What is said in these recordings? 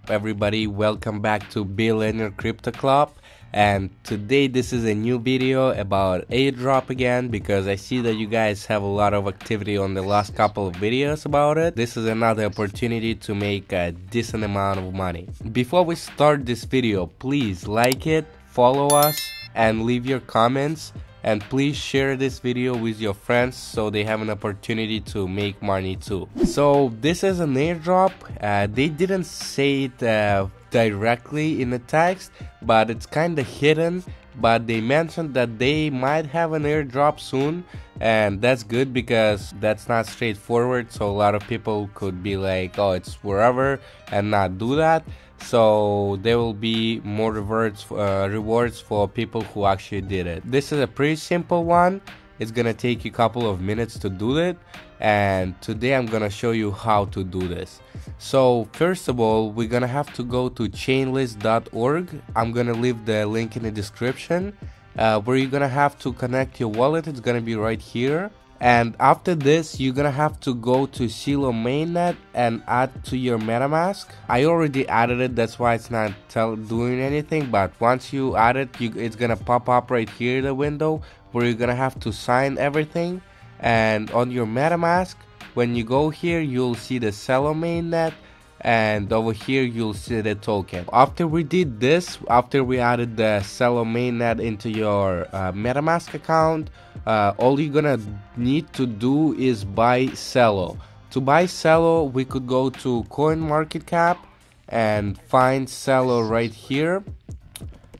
up, everybody? Welcome back to Billionaire Crypto Club. And today this is a new video about Airdrop again, because I see that you guys have a lot of activity on the last couple of videos about it. This is another opportunity to make a decent amount of money. Before we start this video, please like it, follow us, and leave your comments. And please share this video with your friends so they have an opportunity to make money too. So this is an airdrop. They didn't say it directly in the text, but it's kind of hidden. But they mentioned that they might have an airdrop soon, and that's good because that's not straightforward. So a lot of people could be like, oh, it's wherever, and not do that. So there will be more rewards for people who actually did it. This is a pretty simple one. It's gonna take you a couple of minutes to do it, and today I'm gonna show you how to do this. So first of all, we're gonna have to go to chainlist.org. I'm gonna leave the link in the description, where you're gonna have to connect your wallet. It's gonna be right here. And after this, you're gonna have to go to Celo mainnet and add to your MetaMask. I already added it, that's why it's not doing anything. But once you add it, it's gonna pop up right here in the window where you're gonna have to sign everything. And on your MetaMask, when you go here, you'll see the Celo mainnet, and over here you'll see the token. After we did this, after we added the Celo mainnet into your MetaMask account, all you're gonna need to do is buy Celo. To buy Celo, we could go to CoinMarketCap and find Celo right here,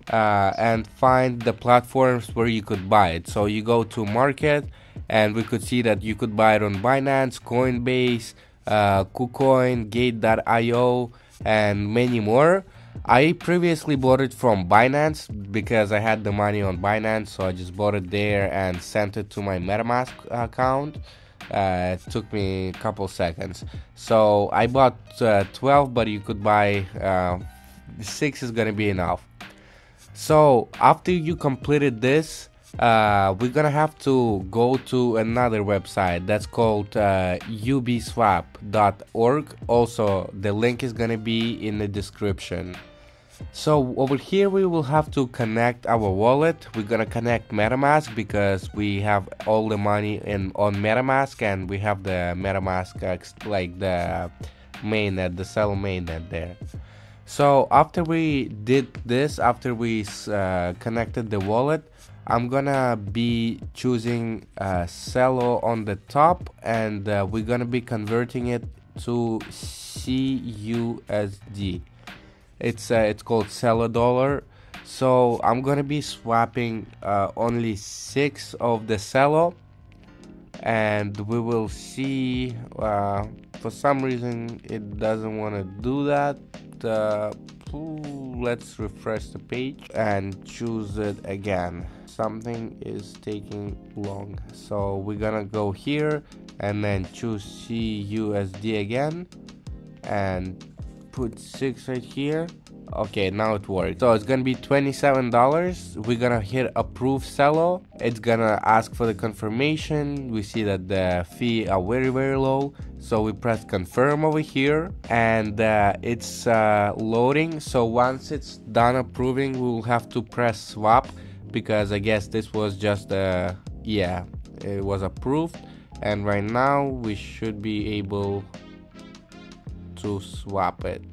and find the platforms where you could buy it. So you go to market, and we could see that you could buy it on Binance, Coinbase, KuCoin, Gate.io, and many more. I previously bought it from Binance because I had the money on Binance, so I just bought it there and sent it to my MetaMask account. It took me a couple seconds. So I bought 12, but you could buy 6 is gonna be enough. So after you completed this, we're gonna have to go to another website that's called ubswap.org. Also, the link is gonna be in the description. So over here we will have to connect our wallet. We're gonna connect MetaMask because we have all the money on MetaMask, and we have the MetaMask like the mainnet, the Celo mainnet there. So after we did this, after we connected the wallet, I'm gonna be choosing Celo on the top, and we're gonna be converting it to CUSD. It's called Celo dollar. So I'm gonna be swapping only 6 of the Celo, and we will see. For some reason it doesn't want to do that. Let's refresh the page and choose it again. Something is taking long, so we're gonna go here and then choose CUSD again and put 6 right here. Okay, now it works. So it's gonna be $27. We're gonna hit approve Celo. It's gonna ask for the confirmation. We see that the fee are very low, so we press confirm over here, and it's loading. So once it's done approving, we will have to press swap, because I guess this was just yeah, it was approved, and right now we should be able to swap it.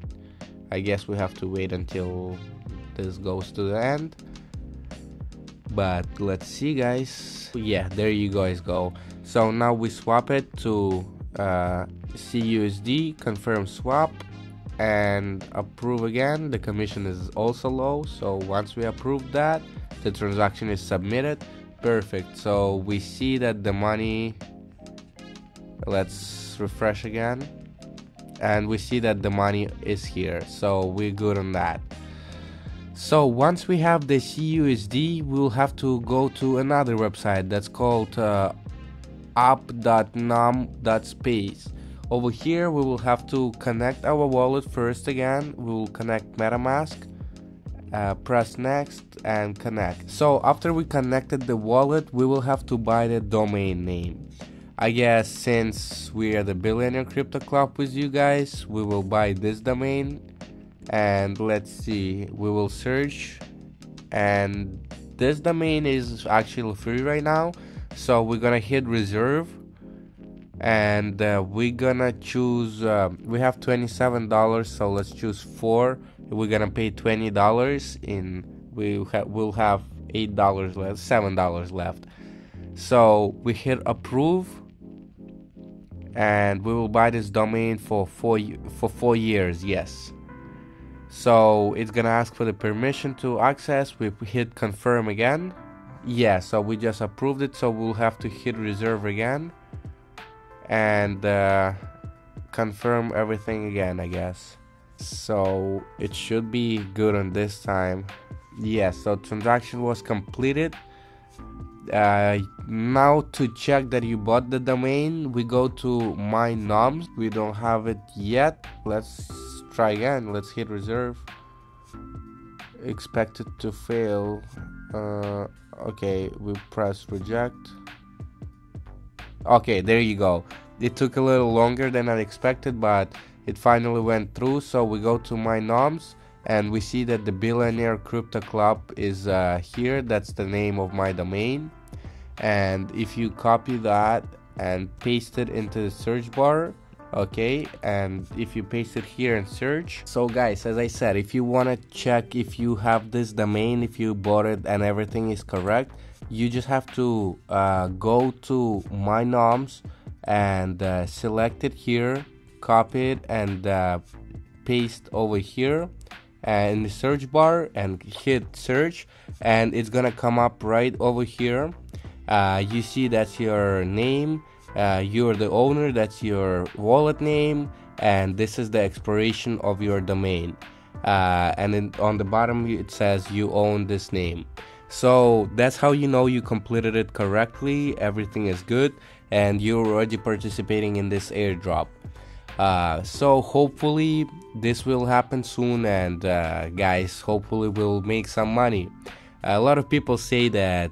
I guess we have to wait until this goes to the end, but let's see, guys. Yeah, there you guys go. So now we swap it to CUSD, confirm swap, and approve again. The commission is also low, so once we approve that, the transaction is submitted. Perfect. So we see that the money, let's refresh again, and we see that the money is here, so we're good on that. So once we have the CUSD, we'll have to go to another website that's called up.nom.space. Over here we will have to connect our wallet first. Again, we will connect MetaMask, press next and connect. So after we connected the wallet, we will have to buy the domain name. I guess since we are the Billionaire Crypto Club with you guys, we will buy this domain, and let's see, we will search, and this domain is actually free right now, so we're gonna hit reserve, and we're gonna choose we have $27, so let's choose 4. We're gonna pay $20 in, we'll have $8 left, $7 left. So we hit approve, and we will buy this domain for 4 years. Yes. So it's gonna ask for the permission to access. We hit confirm again. Yeah, so we just approved it, so we'll have to hit reserve again and confirm everything again, I guess. So it should be good on this time. Yes, so transaction was completed. Now to check that you bought the domain, we go to my noms. We don't have it yet. Let's try again. Let's hit reserve. Expected to fail. Okay, we press reject. Okay, there you go. It took a little longer than I expected, but it finally went through. So we go to my noms, and we see that the Billionaire Crypto Club is here. That's the name of my domain. And if you copy that and paste it into the search bar, okay, and if you paste it here and search. So guys, as I said, if you want to check if you have this domain, if you bought it and everything is correct, you just have to go to my noms and select it here, copy it, and paste over here in the search bar and hit search, and it's gonna come up right over here. You see that's your name, you're the owner, that's your wallet name, and this is the expiration of your domain, and then on the bottom it says you own this name. So that's how you know you completed it correctly, everything is good, and you're already participating in this airdrop. So hopefully this will happen soon, and guys, hopefully we'll make some money. A lot of people say that,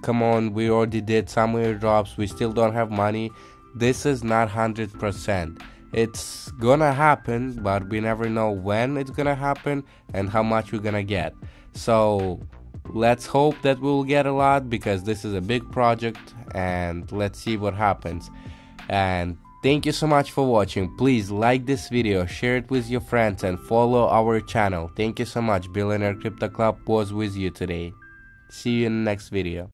come on, we already did some airdrops, we still don't have money. This is not 100%. It's gonna happen, but we never know when it's gonna happen and how much we're gonna get. So let's hope that we'll get a lot, because this is a big project, and let's see what happens. And thank you so much for watching. Please like this video, share it with your friends, and follow our channel. Thank you so much. Billionaire Crypto Club was with you today. See you in the next video.